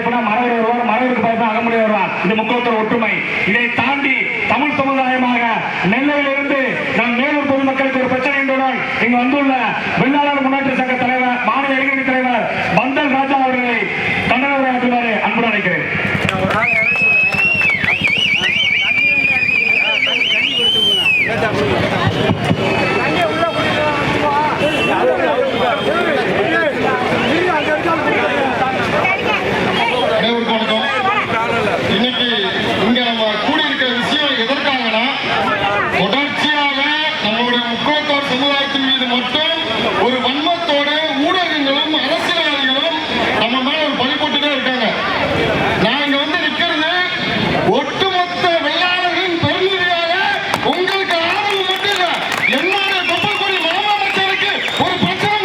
பயப்பட மறவர் வருவார், மறவருக்கு பயப்பட அகமுடி வருவார். இது முக்குளத்தூர் ஒற்றுமை. இதை தாண்டி தமிழ் சமுதாயமாக நெல்லையிலிருந்து நம் மேலூர் பொதுமக்களுக்கு ஒரு பிரச்சனை என்றுடன் இங்கு வந்துள்ள வெள்ளாளர் முன்னேற்ற சங்க தலைவர், மாநில இளைஞரணி தலைவர் பந்தல் ராஜா அவர்களை கண்டனவராக அன்புடன் அழைக்கிறேன். இன்னைக்கு இங்க நம்ம கூடியிருக்கிற விஷயம் எதற்காகனா, தொடர்ச்சியாக நம்மளுடைய முக்குளத்தோர் சமுதாயத்தின் மீது மட்டும் ஒரு வன்மத்தோட ஊடகங்களும் அரசியல்வாதிகளும் நம்ம மேல ஒரு பழி போட்டுட்டே இருக்காங்க. நான் இங்க வந்து நிக்கிறது ஒட்டுமொத்த வெள்ளாளர்களின் பெருநிதியாக உங்களுக்கு ஆதரவு மட்டும் இல்ல, என்னுடைய கப்பல் கொடி மாமாமச்சருக்கு ஒரு பிரச்சனை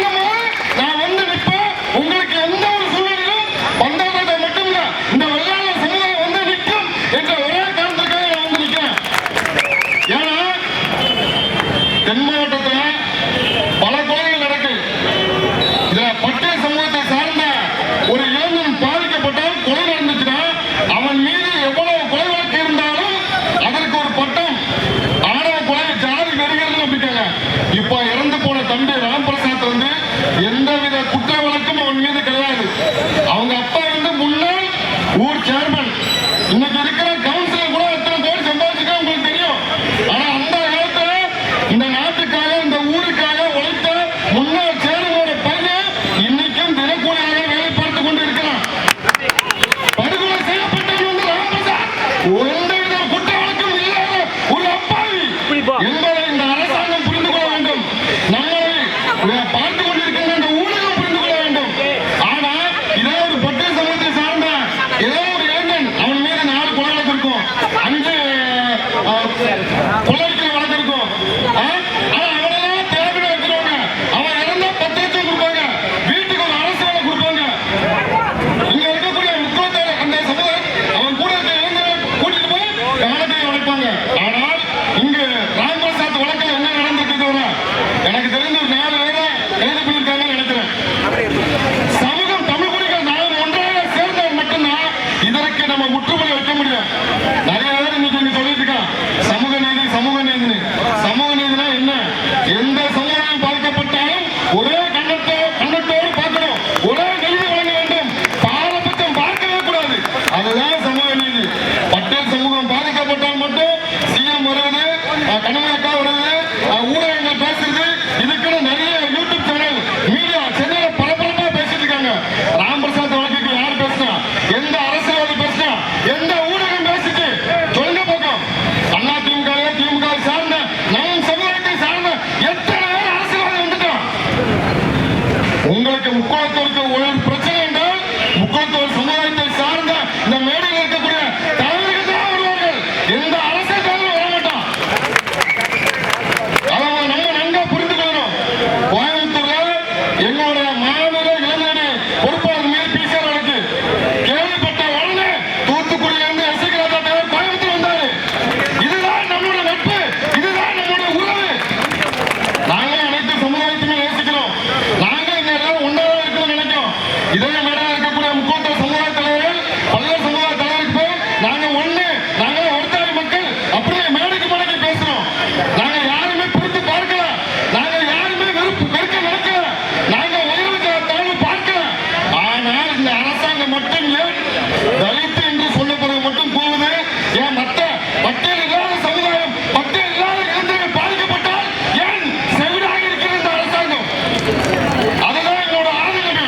நான் வந்து நிற்பேன். உங்களுக்கு எந்த ஒரு சூழ்நிலையிலும் பந்தாட்டத்தை மட்டும் இல்ல, இந்த வெள்ளாளர் சமுதாயம் வந்து நிற்கும் என்ற ஒரே காரணத்துக்காக நான் வந்து நிற்கிறேன். ஏன்னா தென் மாவட்டத்தில் பல கொலைகள் நடக்கு. இதுல பட்டியல் சமூகத்தை சார்ந்த ஒரு இளைஞன் பாதிக்கப்பட்டால் கொலை நடந்துச்சுன்னா அவன் மீது எவ்வளவு கொலை வழக்கு இருந்தாலும் அதற்கு ஒரு பட்டம் ஆணவ கொலை ஜாதி வெறிகள் நம்பிட்டாங்க. இப்ப இறந்து போன தம்பி ராம்பிரசாத் வந்து எந்தவித குற்ற வழக்கும் அவன் மீது கிடையாது. அவங்க அப்பா வந்து முன்னாள் ஊர் சேர்மன், இன்னைக்கு இருக்கிற கவுன்சிலர் கூட எத்தனை கோடி சம்பாதிச்சுக்க உங்களுக்கு தெரியும். ஆனா அந்த காலத்துல இந்த நாட்டுக்காக இந்த ஊருக்காக உழைத்த முன்னாள் சேர்மனோட பையன் இன்னைக்கும் தினக்கூலியாக வேலை பார்த்து கொண்டு இருக்கிறான். படுகொலை செய்யப்பட்டவன் வந்து ராம்பிரசாத் எந்தவித குற்ற வழக்கும் இல்லாத ஒரு அப்பாவி என்பதை இந்த அரசாங்கம் புரிந்து கொள்ள வேண்டும். நம்மளை பார்த்து கொண்டிருக்கின்ற இந்த ஊடகம் புரிந்து கொள்ள வேண்டும். ஆனா இதே ஒரு பட்டியல் சமூகத்தை சார்ந்த ஏதோ ஒரு இளைஞன் அவன் மீது 4 கொலை வழக்கு இருக்கும், 5 கொலைக்கு வழக்கு இருக்கும். அவனெல்லாம் தேவையை வச்சிருவாங்க. அவன் இறந்தா 10 லட்சம் கொடுப்பாங்க, வீட்டுக்கு ஒரு அரசு வேலை கொடுப்பாங்க. இங்க இருக்கக்கூடிய முக்கியத்தோட அந்த சமுதாயம் அவன் கூட இருக்க இளைஞரை கூட்டிட்டு போய் வழக்கை உழைப்பாங்க. ஆனால் இங்கு ராம்பிரசாத் வழக்கில் என்ன நடந்திருக்குது எனக்கு தெரிந்து ஒரு 4 பேரை கைது பண்ணியிருக்காங்கன்னு நினைக்கிறேன். சமூகம் தமிழ் குடிகள் நாம் ஒன்றாக சேர்ந்தவர் மட்டும்தான் இதற்கு நம்ம முற்றுப்புள்ளி வைக்க முடியும். நிறைய பேர் இன்னைக்கு இங்க சொல்லிட்டு இருக்கான் சமூக நீதி சமூக நீதி. சமூக நீதினா என்ன? எந்த சமுதாயம் பாதிக்கப்பட்டாலும் ஒரே கண்ணத்தோடு பார்க்கணும், ஒரே நீதி வழங்க வேண்டும், பாரபட்சம் பார்க்கவே கூடாது. அதுதான் சமூக நீதி. பட்டியல் சமூகம் பாதிக்கப்பட்டால் மட்டும் சிஎம் வருவது, கணவனக்கா வருவது, ஊடகங்கள் பேசுறது, இதுக்குன்னு நிறைய யூடியூப் சேனல் மீடியா சென்னையில பரபரப்பா பேசிட்டு இருக்காங்க. ராம்பிரசாத் வழக்குக்கு யார் பேசினா, எந்த அரசியல்வாதி பேசினா, எந்த ஊடகம் பேசிட்டு சொல்லுங்க போக்கும். அதிமுக திமுக சார்ந்த நம் சமுதாயத்தை சார்ந்த எத்தனை பேர் அரசியல்வாதி வந்துட்டோம். உங்களுக்கு முக்குளத்தோருக்கு ஒரு பிரச்சனை என்றால் முக்குளத்தோர் சமுதாயத்தை சார்ந்த இந்த மேடையில் இருக்கக்கூடிய தலைவர்கள் தான் வருவார்கள். எந்த அரசியல் தலைவர் வர மாட்டான். அதை நம்ம நன்கா புரிந்து கொள்ளணும். கோயம்புத்தூர்ல எங்களுடைய மாநில இளைஞரணி பொறுப்பாளர் மீது பிசிஆர் வழக்கு கேள்விப்பட்ட உடனே தூத்துக்குடியிலிருந்து எஸ்.சி. ராஜா தேவர் கோயம்புத்தூர் வந்தாரு. இதுதான் நம்முடைய நட்பு, இதுதான் நம்முடைய உறவு. நாங்கள் அனைத்து சமுதாயத்தையுமே நேசிக்கிறோம். நாங்கள் இந்த எல்லாரும் ஒன்றாக இருக்கணும்னு நினைக்கிறோம். இதே மேடையில் இருக்கக்கூடிய முக்கியத்துவ சமுதாய தலைவர்கள் பல்வேறு சமுதாய தலைவருக்கு போய் நாங்க ஒண்ணு, நாங்க ஒருத்தாரி மக்கள் அப்படியே மேடைக்கு மேடைக்கு பேசுறோம். நாங்க யாருமே பிரித்து பார்க்கல, நாங்க யாருமே வெறுக்க நடக்கல, நாங்க உயர்வு தாழ்வு பார்க்கல. ஆனால் இந்த அரசாங்கம் மட்டும் ஏன் தலித்து என்று சொல்லப்படுவது மட்டும் போகுது? ஏன் மற்ற பட்டியல் இல்லாத சமுதாயம், பட்டியல் இல்லாத இளைஞர்கள் பாதிக்கப்பட்டால் ஏன் செவிடாக இருக்கிற இந்த அரசாங்கம்? அதுதான் என்னோட ஆதரவு.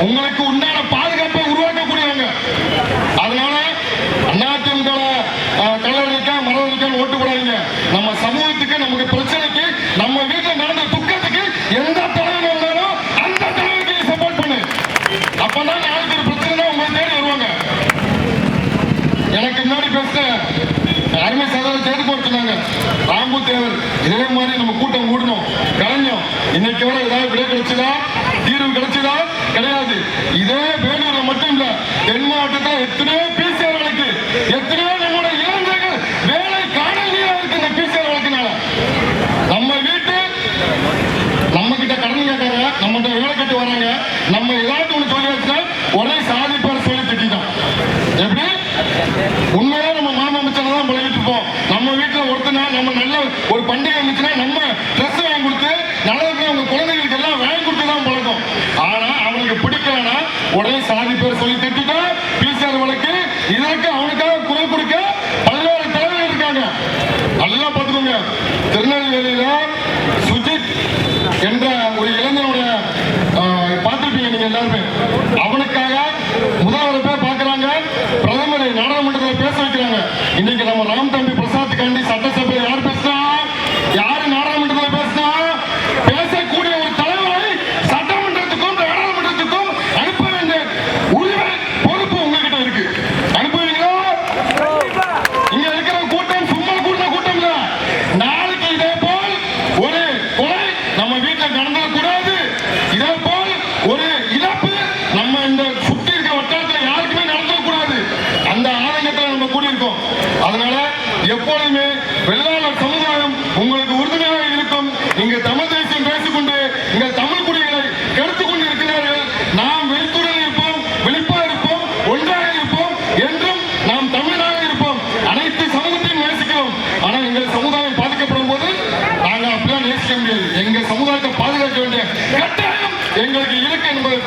உங்களுக்கு உண்டான பாதுகாப்பை உருவாக்கக்கூடியவங்க. அதனால அதிமுக கல்லறிக்க மரவழிக்க ஓட்டு போடாதீங்க. நம்ம சமூகத்துக்கு நமக்கு பிரச்சனைக்கு நம்ம வீட்டில் நடந்த துக்கத்துக்கு எந்த தலைவர் வந்தாலும் அந்த தலைவருக்கு சப்போர்ட் பண்ணு. அப்பதான் நாளைக்கு ஒரு பிரச்சனை உங்களை தேடி வருவாங்க. எனக்கு முன்னாடி பேச அருமை சகோதரர் செய்து போட்டுருந்தாங்க ராம்பு தேவர். இதே மாதிரி நம்ம கூட்டம் கூடணும் கலைஞம். இன்னைக்கு வரை ஏதாவது விடை கிடைச்சதா, தீர்வு கிடைச்சதா? கிடையாது. இதே வேலூர்ல மட்டும் இல்ல, தென் மாவட்டத்தில் எத்தனையோ பிசிஆர் வழக்கு, எத்தனையோ நம்முடைய இளைஞர்கள் வேலை காணலியா இருக்கு. இந்த பிசிஆர் வழக்குனால நம்ம வீட்டு நம்ம கிட்ட கடன் கேட்காங்க, நம்ம வேலை கட்டு வராங்க. நம்ம ஏதாவது ஒண்ணு சொல்லி வச்சா உடனே சாதிப்பார் சொல்லி திட்டான். எப்படி உண்மையா நம்ம மாமா அமைச்சர் தான் பழகிட்டு இருப்போம். நம்ம வீட்டுல ஒருத்தனா நம்ம நல்ல ஒரு பண்டிகை அமைச்சுனா நம்ம ட்ரெஸ் வாங்கி கொடுத்து நல்லதுக்கு அவங்க குழந்தைகளுக்கு எல்லாம் வாங்கி கொடுத்து தான் பழக்கம். ஆனா அவனுக்கு பிடிக்கலன்னா உடனே சாதி பேர் சொல்லி திட்டா பிசிஆர் வழக்கு. இதற்கு அவனுக்காக குரல் கொடுக்க பல்வேறு தலைவர்கள் இருக்காங்க. நல்லா பார்த்துக்கோங்க. திருநெல்வேலியில சுஜித் என்ற ஒரு இளைஞனுடைய பார்த்திருப்பீங்க நீங்க எல்லாருமே. அவனுக்காக முதல்வரை போய் பார்க்கிறாங்க, பிரதமரை நாடாளுமன்றத்தில் பேச வைக்கிறாங்க. இன்னைக்கு நம்ம ராம் தம்பி பிரசாத் காண்டி சட்டசபையில் யார் பேசினா, யாரு நாடாளுமன்றத்தில் பேசினா, பேசக்கூடிய ஒரு தலைவரை சட்டமன்றத்துக்கும் நாடாளுமன்றத்துக்கும் அனுப்ப வேண்டிய உரிமை பொறுப்பு உங்ககிட்ட இருக்கு. அனுப்புவீங்களா? இங்க இருக்கிற கூட்டம் சும்மா கூட்டின கூட்டம் இல்ல. நாளைக்கு இதே போல் ஒரு கொலை நம்ம வீட்டில் நடந்துடக்கூடாது. இதே போல் ஒரு இழப்பு நம்ம இந்த சுற்றி இருக்க வட்டாரத்தில் யாருக்குமே நடந்துடக்கூடாது. அந்த ஆதங்கத்தில் நம்ம கூடியிருக்கோம். அதனால எப்பொழுதுமே வெள்ளாளர் சமுதாயம் உங்களுக்கு உறுதுணையாக இருக்கும். இங்கு தமிழ் தேசியம் பேசிக்கொண்டு இங்க தமிழ் குடிகளை கெடுத்துக் கொண்டு இருக்கிறார்கள். நாம் வெளித்துடன் இருப்போம், வெளிப்பா இருப்போம், ஒன்றாக இருப்போம், என்றும் நாம் தமிழாக இருப்போம். அனைத்து சமூகத்தையும் நேசிக்கிறோம். ஆனா எங்கள் சமுதாயம் பாதிக்கப்படும் போது நாங்கள் அப்படிலாம் நேசிக்க முடியாது. எங்க சமுதாயத்தை பாதுகாக்க வேண்டிய கட்டாயம் எங்களுக்கு இருக்கு என்பதை